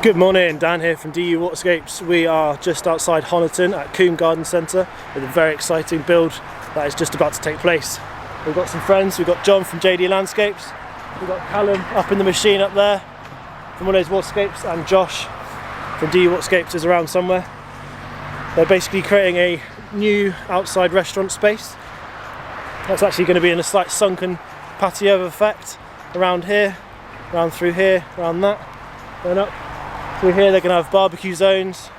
Good morning, Dan here from DU Waterscapes. We are just outside Honiton at Combe Garden Centre with a very exciting build that is just about to take place. We've got some friends, we've got John from JD Landscapes, we've got Callum up in the machine up there from one of those Waterscapes, and Josh from DU Waterscapes is around somewhere. They're basically creating a new outside restaurant space. That's actually going to be in a slight sunken patio effect around here, around through here, around that, and up. Through here they're going to have barbecue zones,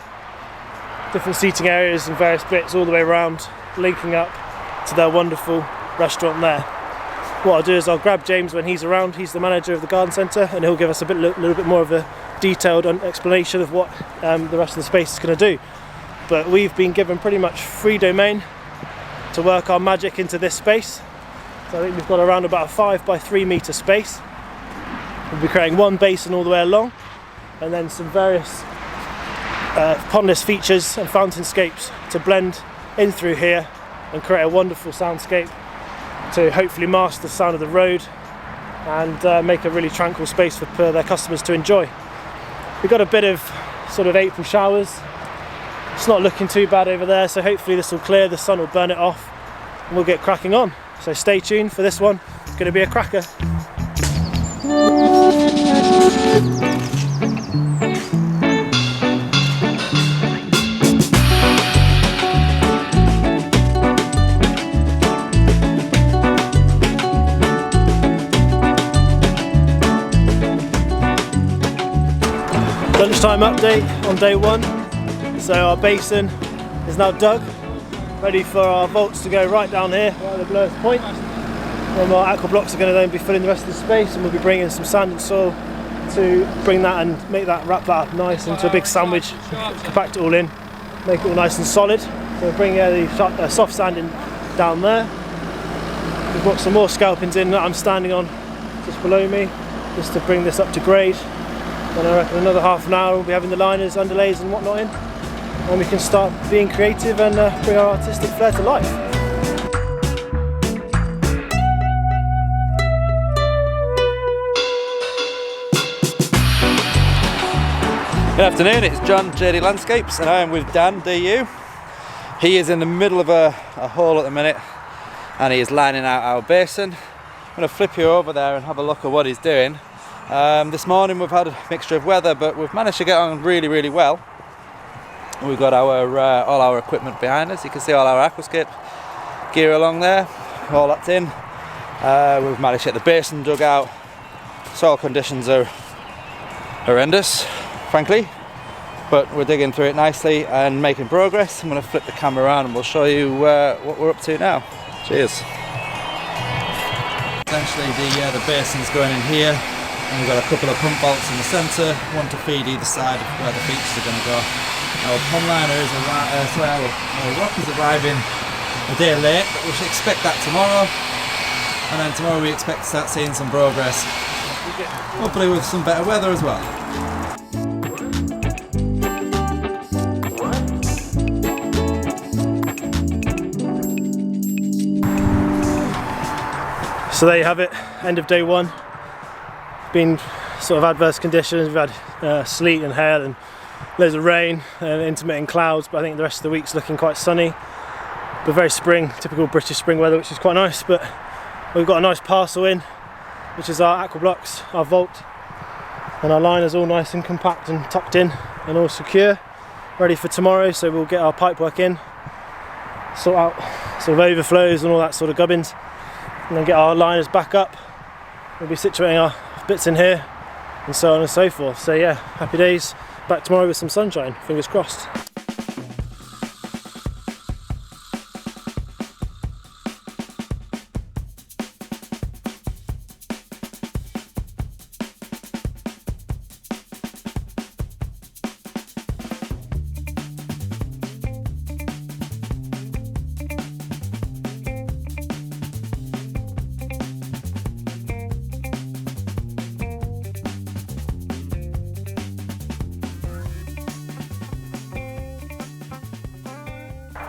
different seating areas and various bits all the way around, linking up to their wonderful restaurant there. What I'll do is I'll grab James when he's around. He's the manager of the garden centre, and he'll give us a little bit more of a detailed explanation of what the rest of the space is going to do. But we've been given pretty much free domain to work our magic into this space. So I think we've got around about a 5 by 3 metre space. We'll be creating one basin all the way along, and then some various pondless features and fountainscapes to blend in through here and create a wonderful soundscape to hopefully mask the sound of the road and make a really tranquil space for their customers to enjoy. We've got a bit of sort of April showers. It's not looking too bad over there, so hopefully this will clear, the sun will burn it off and we'll get cracking on. So stay tuned for this one, it's going to be a cracker. Lunchtime update on day one. So our basin is now dug, ready for our vaults to go right down here, right at the lowest point. And our aqua blocks are going to then be filling the rest of the space, and we'll be bringing some sand and soil to bring that and wrap that up nice into a big sandwich, compact it all in, make it all nice and solid. So we'll bring the soft sand in down there. We've got some more scalpings in that I'm standing on just below me, just to bring this up to grade. And I reckon another half an hour we'll be having the liners, underlays and whatnot in, and we can start being creative and bring our artistic flair to life. Good afternoon, it's John, JD Landscapes, and I am with Dan, DU. He is in the middle of a hole at the minute and he is lining out our basin. I'm going to flip you over there and have a look at what he's doing. This morning we've had a mixture of weather, but we've managed to get on really well. We've got our all our equipment behind us. You can see all our aquascape gear along there, all that's in. We've managed to get the basin dug out. Soil conditions are horrendous, frankly, but we're digging through it nicely and making progress. I'm going to flip the camera around and we'll show you what we're up to now. Cheers. Essentially the basin's going in here, and we've got a couple of pump bolts in the centre, one to feed either side of where the features are going to go. Our pond liner is our rock is arriving a day late, but we should expect that tomorrow, and then tomorrow we expect to start seeing some progress, hopefully with some better weather as well. So there you have it, end of day one. Been sort of adverse conditions, we've had sleet and hail and loads of rain and intermittent clouds, but I think the rest of the week's looking quite sunny, but very spring, typical British spring weather, which is quite nice. But we've got a nice parcel in, which is our aqua blocks, our vault, and our liners all nice and compact and tucked in and all secure, ready for tomorrow. So we'll get our pipe work in, sort out sort of overflows and all that sort of gubbins, and then get our liners back up. We'll be situating our bits in here and so on and so forth. So yeah, happy days. Back tomorrow with some sunshine, fingers crossed.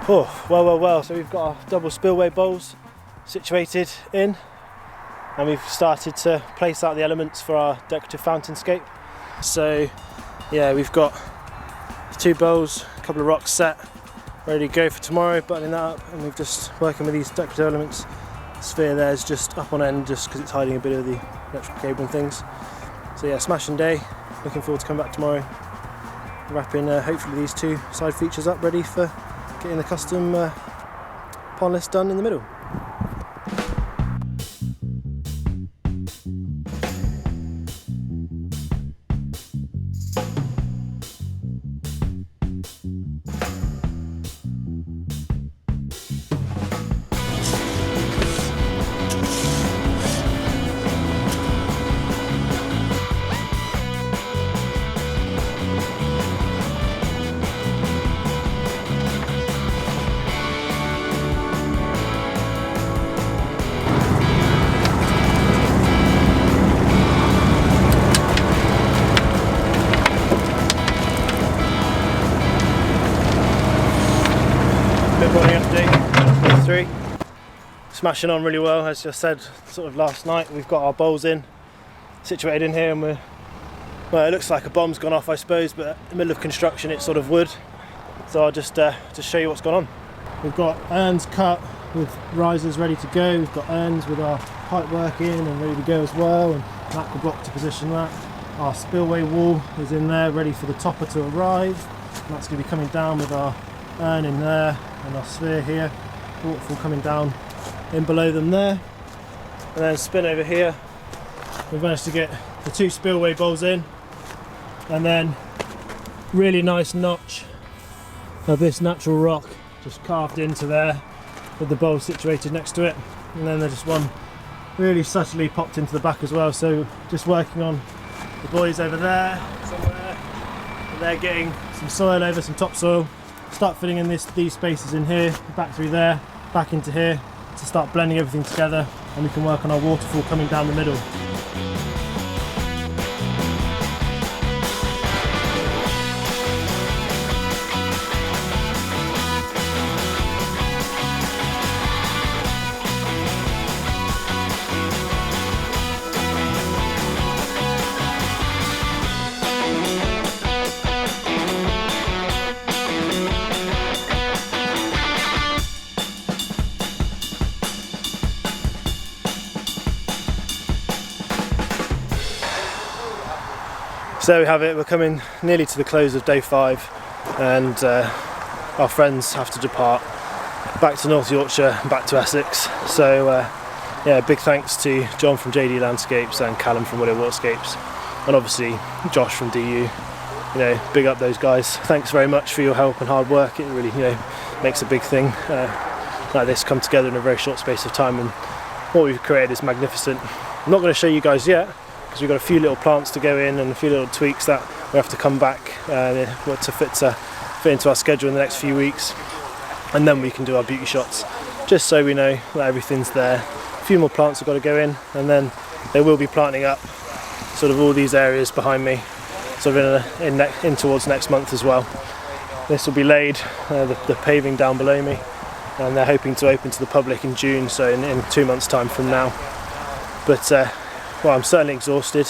Oh, well, so we've got our double spillway bowls situated in, and we've started to place out the elements for our decorative fountainscape. So yeah, we've got 2 bowls, a couple of rocks set, ready to go for tomorrow, buttoning that up, and we're just working with these decorative elements. The sphere there is just up on end just because it's hiding a bit of the electrical cable and things. So yeah, smashing day, looking forward to coming back tomorrow, wrapping hopefully these 2 side features up, ready for getting the custom pond list done in the middle. Morning update, 3. Smashing on really well, as I said sort of last night. We've got our bowls in, situated in here, and well, it looks like a bomb's gone off I suppose, but in the middle of construction it's sort of wood. So I'll just show you what's gone on. We've got urns cut with risers ready to go. We've got urns with our pipe work in and ready to go as well, and aqua block to position that. Our spillway wall is in there ready for the topper to arrive, and that's going to be coming down with our urn in there and our sphere here, waterfall coming down in below them there. And then spin over here, we've managed to get the 2 spillway bowls in, and then really nice notch of this natural rock just carved into there with the bowl situated next to it, and then there's just one really subtly popped into the back as well. So just working on the boys over there somewhere, and they're getting some soil over, some topsoil. Start filling in these spaces in here, back through there, back into here, to start blending everything together, and we can work on our waterfall coming down the middle. So there we have it, we're coming nearly to the close of day 5, and our friends have to depart back to North Yorkshire, back to Essex. So yeah, big thanks to John from JD Landscapes and Callum from Waterscapes, and obviously Josh from DU. You know, big up those guys. Thanks very much for your help and hard work. It really, you know, makes a big thing like this come together in a very short space of time, and what we've created is magnificent. I'm not going to show you guys yet, because we've got a few little plants to go in and a few little tweaks that we have to come back to fit into our schedule in the next few weeks, and then we can do our beauty shots, just so we know that everything's there. A few more plants have got to go in, and then they will be planting up sort of all these areas behind me, sort of in towards next month as well. This will be laid, the paving down below me, and they're hoping to open to the public in June, so in 2 months time from now. But well, I'm certainly exhausted,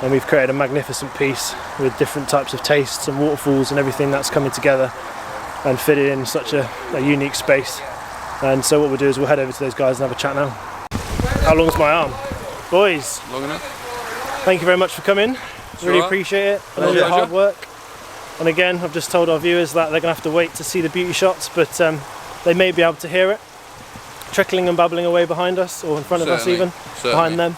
and we've created a magnificent piece with different types of tastes and waterfalls and everything that's coming together and fitted in such a unique space. And so what we'll do is we'll head over to those guys and have a chat now. How long's my arm? Boys, long enough. Thank you very much for coming. Really appreciate it, and all your hard work. And again, I've just told our viewers that they're going to have to wait to see the beauty shots, but they may be able to hear it trickling and bubbling away behind us, or in front of us even, behind them.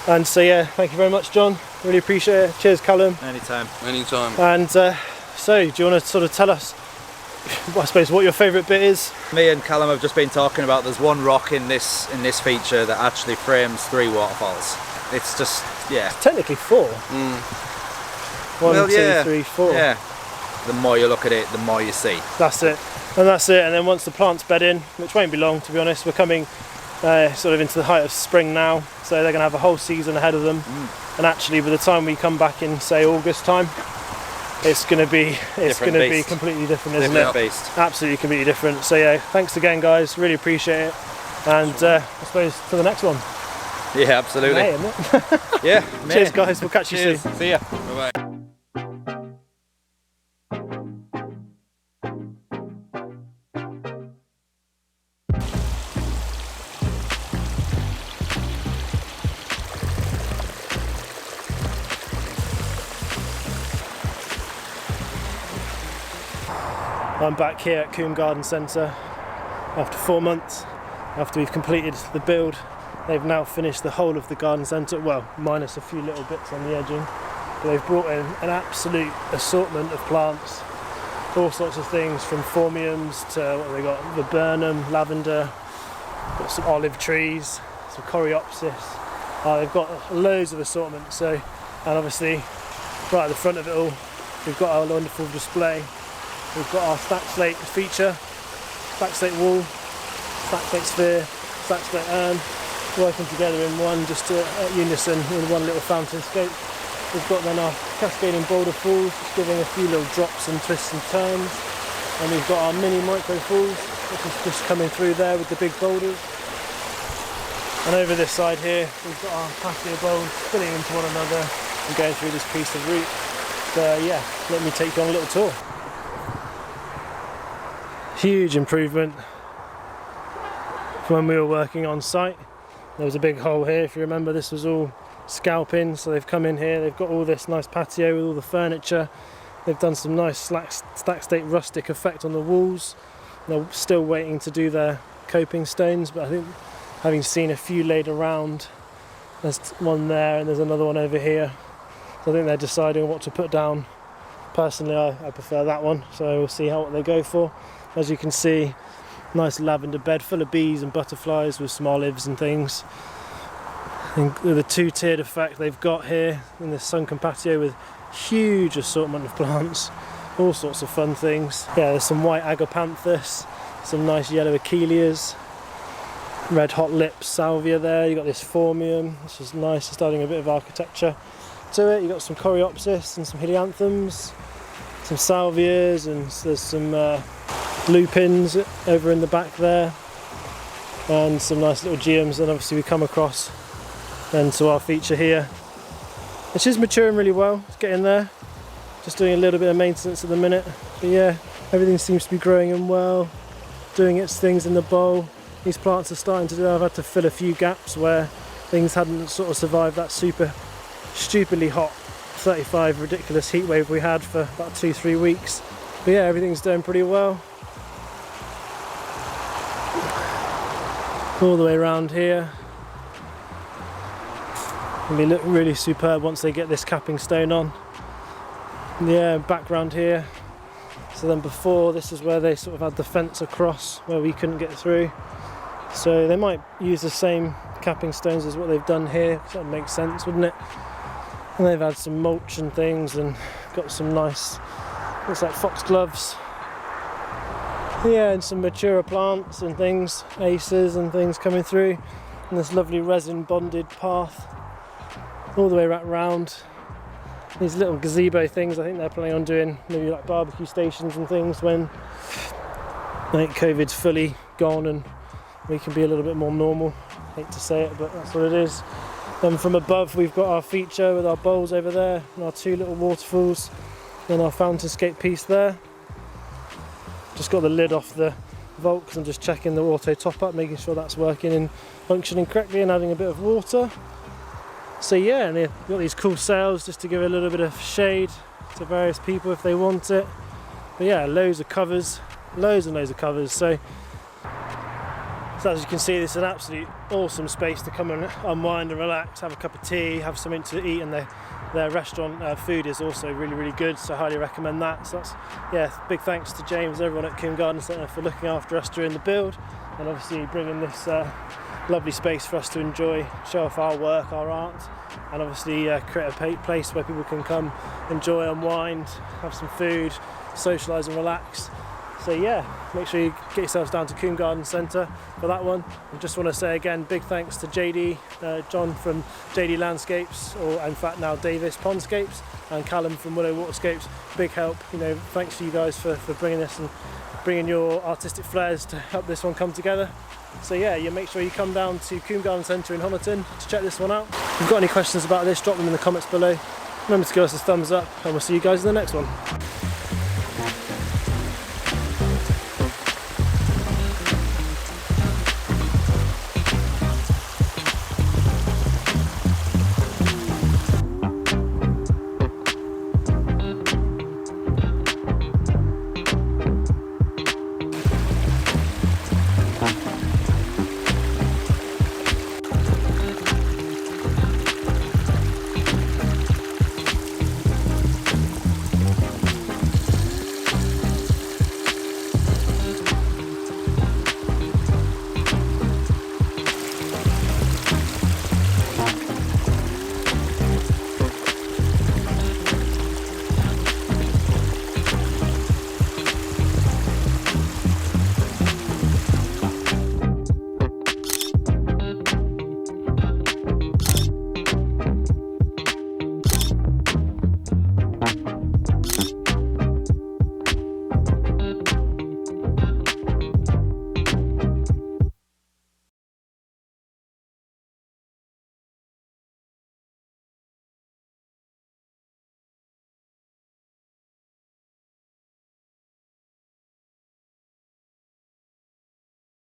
And so yeah, thank you very much, John. Really appreciate it. Cheers, Callum. Anytime. Anytime. And so, do you want to sort of tell us, I suppose, what your favourite bit is? Me and Callum have just been talking about there's one rock in this feature that actually frames 3 waterfalls. It's just, yeah. It's technically 4. One, two, 3, 4. Yeah. The more you look at it, the more you see. That's it. And that's it. And then once the plants bed in, which won't be long to be honest, we're coming sort of into the height of spring now, so they're going to have a whole season ahead of them. And actually, by the time we come back in, say, August time, it's going to be completely different, isn't it? Beast. Absolutely completely different. So yeah, thanks again, guys. Really appreciate it. And I suppose to the next one. Yeah, absolutely. May, isn't it? Yeah. Cheers, guys. We'll catch you soon. See ya. Bye bye. I'm back here at Combe Garden Centre after 4 months, after we've completed the build. They've now finished the whole of the garden centre, well, minus a few little bits on the edging. But they've brought in an absolute assortment of plants, all sorts of things from phormiums to what have they got, viburnum, lavender, got some olive trees, some coreopsis. They've got loads of assortment. So, and obviously right at the front of it all, we've got our wonderful display. We've got our stack slate feature, stack slate wall, stack slate sphere, stack slate urn, working together in one, just at unison in one little fountainscape. We've got then our cascading boulder falls, just giving a few little drops and twists and turns. And we've got our mini micro falls, which is just coming through there with the big boulders. And over this side here, we've got our patio bowls spilling into one another and going through this piece of route. So yeah, let me take you on a little tour. Huge improvement from when we were working on site. There was a big hole here, if you remember. This was all scalping, so they've come in here, they've got all this nice patio with all the furniture. They've done some nice stack state rustic effect on the walls. They're still waiting to do their coping stones, but I think having seen a few laid around, there's one there and there's another one over here, so I think they're deciding what to put down. Personally, I prefer that one, so we'll see what they go for. As you can see, nice lavender bed full of bees and butterflies with some olives and things. And the two-tiered effect they've got here in this sunken patio with huge assortment of plants, all sorts of fun things. Yeah, there's some white agapanthus, some nice yellow achilles, red hot lips salvia there. You've got this phormium, which is nice, starting a bit of architecture to it. You've got some coreopsis and some helianthums, some salvias, and there's some lupins over in the back there, and some nice little geums. And obviously we come across then to our feature here, which is maturing really well. It's getting there, just doing a little bit of maintenance at the minute, but yeah, everything seems to be growing in well, doing its things in the bowl. These plants are starting to do, I've had to fill a few gaps where things hadn't sort of survived that super stupidly hot 35 ridiculous heat wave we had for about 2-3 weeks. But yeah, everything's doing pretty well. All the way around here. It'll be look really superb once they get this capping stone on. Yeah, background here. So then before, this is where they sort of had the fence across where we couldn't get through. So they might use the same capping stones as what they've done here, because that would make sense, wouldn't it? And they've had some mulch and things and got some nice, looks like foxgloves. Yeah, and some mature plants and things, aces and things coming through. And this lovely resin bonded path all the way right round. These little gazebo things, I think they're planning on doing maybe like barbecue stations and things when I think COVID's fully gone and we can be a little bit more normal. Hate to say it, but that's what it is. Then from above we've got our feature with our bowls over there and our two little waterfalls and our fountainscape piece there. Just got the lid off the vault because I'm just checking the auto top up, making sure that's working and functioning correctly, and adding a bit of water. So yeah, and they've got these cool sails just to give a little bit of shade to various people if they want it. But yeah, loads of covers, loads and loads of covers. So as you can see, this is an absolute awesome space to come and unwind and relax, have a cup of tea, have something to eat, and their restaurant food is also really, really good, so I highly recommend that. So that's, yeah, big thanks to James and everyone at Combe Garden Centre for looking after us during the build, and obviously bringing this lovely space for us to enjoy, show off our work, our art, and obviously create a place where people can come, enjoy, unwind, have some food, socialise and relax. So yeah, make sure you get yourselves down to Combe Garden Centre for that one. I just want to say again, big thanks to JD, John from JD Landscapes, or in fact now Davis Pondscapes, and Callum from Willow Waterscapes. Big help, you know, thanks to you guys for bringing this and bringing your artistic flares to help this one come together. So yeah, you make sure you come down to Combe Garden Centre in Honiton to check this one out. If you've got any questions about this, drop them in the comments below. Remember to give us a thumbs up, and we'll see you guys in the next one.